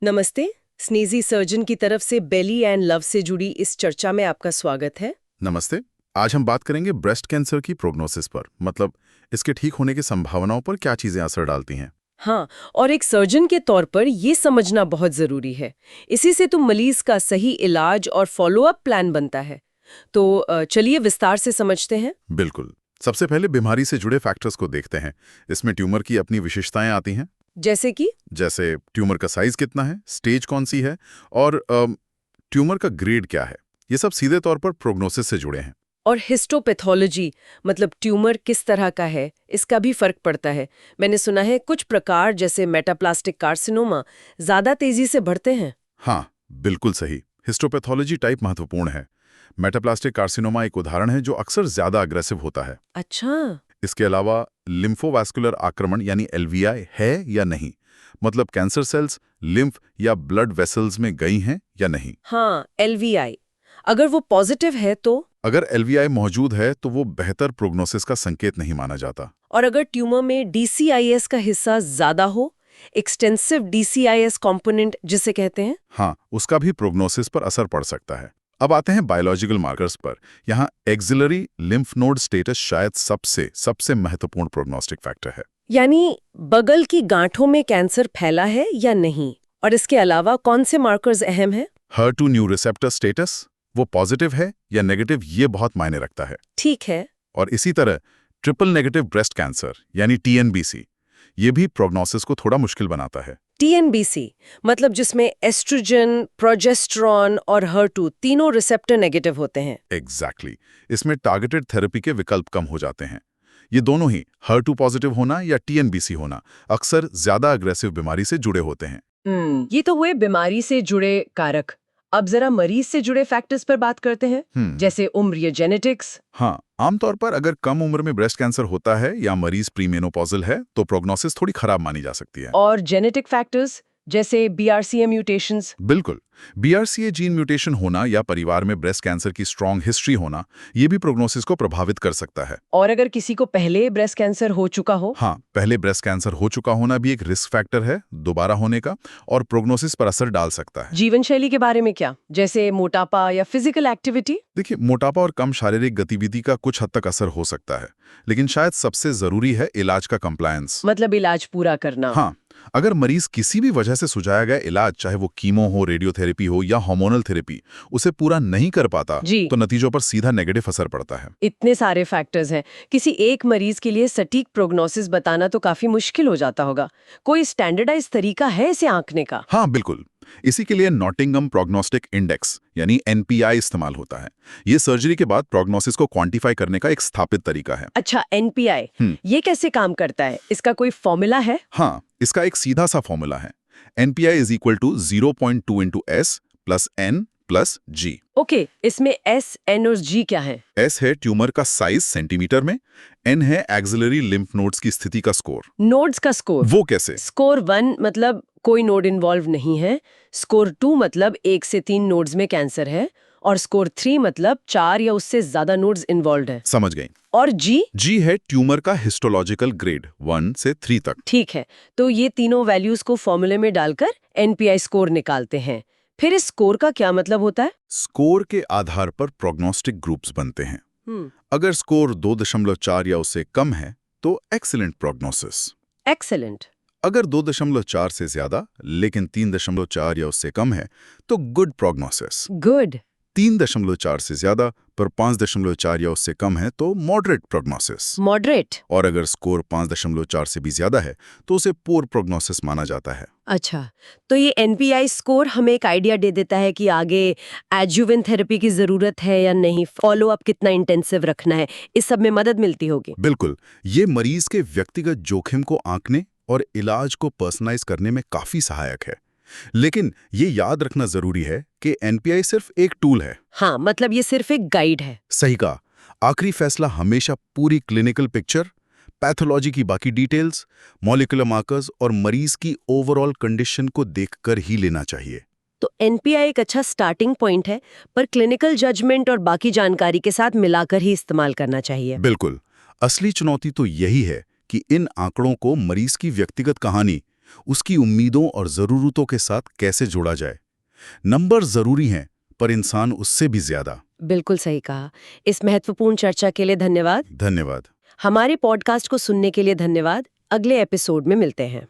नमस्ते। स्नीजी सर्जन की तरफ से बेली एंड लव से जुड़ी इस चर्चा में आपका स्वागत है। नमस्ते। आज हम बात करेंगे ब्रेस्ट कैंसर की प्रोग्नोसिस पर, मतलब इसके ठीक होने की संभावनाओं पर क्या चीजें असर डालती हैं। हाँ, और एक सर्जन के तौर पर ये समझना बहुत जरूरी है। इसी से तो मरीज का सही इलाज और फॉलोअप प्लान बनता है। तो चलिए विस्तार से समझते हैं। बिल्कुल। सबसे पहले बीमारी से जुड़े फैक्टर्स को देखते हैं। इसमें ट्यूमर की अपनी विशेषताएं आती हैं। जैसे कि जैसे ट्यूमर का साइज कितना है, स्टेज कौन सी है, और ट्यूमर का ग्रेड क्या है। ये सब सीधे तौर पर प्रोग्नोसिस से जुड़े हैं। और हिस्टोपैथोलॉजी, मतलब ट्यूमर किस तरह का है, इसका भी फर्क पड़ता है। मैंने सुना है कुछ प्रकार जैसे मेटाप्लास्टिक कार्सिनोमा ज्यादा तेजी से बढ़ते हैं। हाँ, बिल्कुल सही। हिस्टोपैथोलॉजी टाइप महत्वपूर्ण है। मेटाप्लास्टिक कार्सिनोमा एक उदाहरण है जो अक्सर ज्यादा अग्रेसिव होता है। अच्छा। इसके अलावा लिम्फोवास्कुलर आक्रमण यानी एलवीआई है या नहीं, मतलब कैंसर सेल्स लिम्फ या ब्लड वेसल्स में गई हैं या नहीं। हाँ, एलवीआई अगर वो पॉजिटिव है तो। अगर एलवीआई मौजूद है तो वो बेहतर प्रोग्नोसिस का संकेत नहीं माना जाता। और अगर ट्यूमर में डीसीआईएस का हिस्सा ज्यादा हो, एक्सटेंसिव डीसीआईएस कंपोनेंट जिसे कहते हैं। हाँ, उसका भी प्रोग्नोसिस पर असर पड़ सकता है। अब आते हैं बायोलॉजिकल मार्कर्स पर। यहाँ एक्सिलरी लिम्फ नोड स्टेटस शायद सबसे महत्वपूर्ण प्रोग्नोस्टिक फैक्टर है। यानी बगल की गांठों में कैंसर फैला है या नहीं, और इसके अलावा कौन से मार्कर्स अहम हैं? HER2 न्यू रिसेप्टर स्टेटस, वो पॉजिटिव है या नेगेटिव, ये बहुत मायने रखता है। ठीक है। और इसी तरह ट्रिपल नेगेटिव ब्रेस्ट कैंसर यानी TNBC, ये भी प्रोग्नोसिस को थोड़ा मुश्किल बनाता है। टीएनबीसी मतलब जिसमें एस्ट्रोजन, प्रोजेस्टेरॉन और हर2 तीनों रिसेप्टर नेगेटिव होते हैं। एग्जैक्टली। इसमें टारगेटेड थेरेपी के विकल्प कम हो जाते हैं। ये दोनों ही HER2 पॉजिटिव होना या TNBC होना अक्सर ज्यादा अग्रेसिव बीमारी से जुड़े होते हैं। ये तो हुए बीमारी से जुड़े कारक। अब जरा मरीज से जुड़े फैक्टर्स पर बात करते हैं, जैसे उम्र या जेनेटिक्स। हाँ, आमतौर पर अगर कम उम्र में ब्रेस्ट कैंसर होता है या मरीज प्रीमेनोपॉजल है तो प्रोग्नोसिस थोड़ी खराब मानी जा सकती है। और जेनेटिक फैक्टर्स जैसे बीआरसीए म्यूटेशंस। बिल्कुल। BRCA जीन म्यूटेशन होना या परिवार में ब्रेस्ट कैंसर की स्ट्रॉन्ग हिस्ट्री होना, ये भी प्रोग्नोसिस को प्रभावित कर सकता है। और अगर किसी को पहले ब्रेस्ट कैंसर हो चुका हो। हाँ, पहले ब्रेस्ट कैंसर हो चुका होना भी एक रिस्क फैक्टर है दोबारा होने का, और प्रोग्नोसिस पर असर डाल सकता है। जीवन शैली के बारे में क्या, जैसे मोटापा या फिजिकल एक्टिविटी? देखिए, मोटापा और कम शारीरिक गतिविधि का कुछ हद तक असर हो सकता है, लेकिन शायद सबसे जरूरी है इलाज का कंप्लायंस। मतलब इलाज पूरा करना। हाँ, अगर मरीज किसी भी वजह से सुझाया गया इलाज, चाहे वो कीमो हो, रेडियोथेरेपी हो या हार्मोनल थेरेपी, उसे पूरा नहीं कर पाता तो नतीजों पर सीधा नेगेटिव असर पड़ता है। इतने सारे फैक्टर्स हैं, किसी एक मरीज के लिए सटीक प्रोग्नोसिस बताना तो काफी मुश्किल हो जाता होगा। कोई स्टैंडर्डाइज तरीका है इसे आंकने का? हाँ, बिल्कुल। इसी के लिए नॉटिंगम प्रोग्नोस्टिक इंडेक्स यानी NPI इस्तेमाल होता है। ये सर्जरी के बाद प्रोग्नोसिस को क्वांटिफाई करने का एक स्थापित तरीका है। अच्छा, एनपीआई ये कैसे काम करता है? इसका कोई फॉर्मूला है? हाँ, इसका एक सीधा सा फॉर्मूला है। NPI is equal to 0.2 into S plus N plus G। Okay, इसमें एस, एन और जी क्या है? S है ट्यूमर का साइज सेंटीमीटर में, N है एक्सिलरी लिम्फ नोड्स की स्थिति का स्कोर। नोड्स का स्कोर? वो कैसे? स्कोर 1 मतलब कोई नोड इन्वॉल्व नहीं है, स्कोर 2 मतलब 1 से 3 नोड्स में कैंसर है, और स्कोर 3 मतलब 4 या उससे ज्यादा नोड्स इन्वॉल्व है। समझ गई। और जी? जी है ट्यूमर का हिस्टोलॉजिकल ग्रेड 1 से 3 तक। ठीक है, तो ये तीनों वैल्यूज को फॉर्मूले में डालकर एनपीआई स्कोर निकालते हैं। फिर इस स्कोर का क्या मतलब होता है? स्कोर के आधार पर प्रोग्नोस्टिक ग्रुप्स बनते हैं। अगर स्कोर 2.4 या उससे कम है तो एक्सीलेंट प्रोग्नोसिस। एक्सीलेंट। अगर 2.4 से ज्यादा लेकिन 3.4 या उससे कम है तो गुड प्रोग्नोसिस। गुड। 3.4 से ज्यादा पर 5.4 या उससे कम है तो मॉडरेट प्रोग्नोसिस। मॉडरेट। और अगर स्कोर 5.4 से भी ज्यादा है तो उसे पुअर प्रोग्नोसिस माना जाता है। अच्छा, तो ये एनपीआई स्कोर हमें एक आइडिया दे देता है कि आगे एडजुवेंट थेरेपी की जरूरत है या नहीं, फॉलो अप कितना इंटेंसिव रखना है, इस सब में मदद मिलती होगी। बिल्कुल, ये मरीज के व्यक्तिगत जोखिम को आंकने और इलाज को पर्सनलाइज करने में काफी सहायक है। लेकिन ये याद रखना जरूरी है कि NPI सिर्फ एक टूल है। हाँ, मतलब ये सिर्फ एक गाइड है। सही कहा। आखिरी फैसला हमेशा पूरी क्लिनिकल पिक्चर, पैथोलॉजी की बाकी डिटेल्स, मॉलिक्यूलर मार्कर्स और मरीज की ओवरऑल कंडीशन को देखकर ही लेना चाहिए। तो एनपीआई एक अच्छा स्टार्टिंग पॉइंट है, पर क्लिनिकल जजमेंट और बाकी जानकारी के साथ मिलाकर ही इस्तेमाल करना चाहिए। बिल्कुल। असली चुनौती तो यही है कि इन आंकड़ों को मरीज की व्यक्तिगत कहानी, उसकी उम्मीदों और ज़रूरतों के साथ कैसे जोड़ा जाए। नंबर ज़रूरी हैं, पर इंसान उससे भी ज़्यादा। बिल्कुल सही कहा। इस महत्वपूर्ण चर्चा के लिए धन्यवाद। धन्यवाद। हमारे पॉडकास्ट को सुनने के लिए धन्यवाद। अगले एपिसोड में मिलते हैं।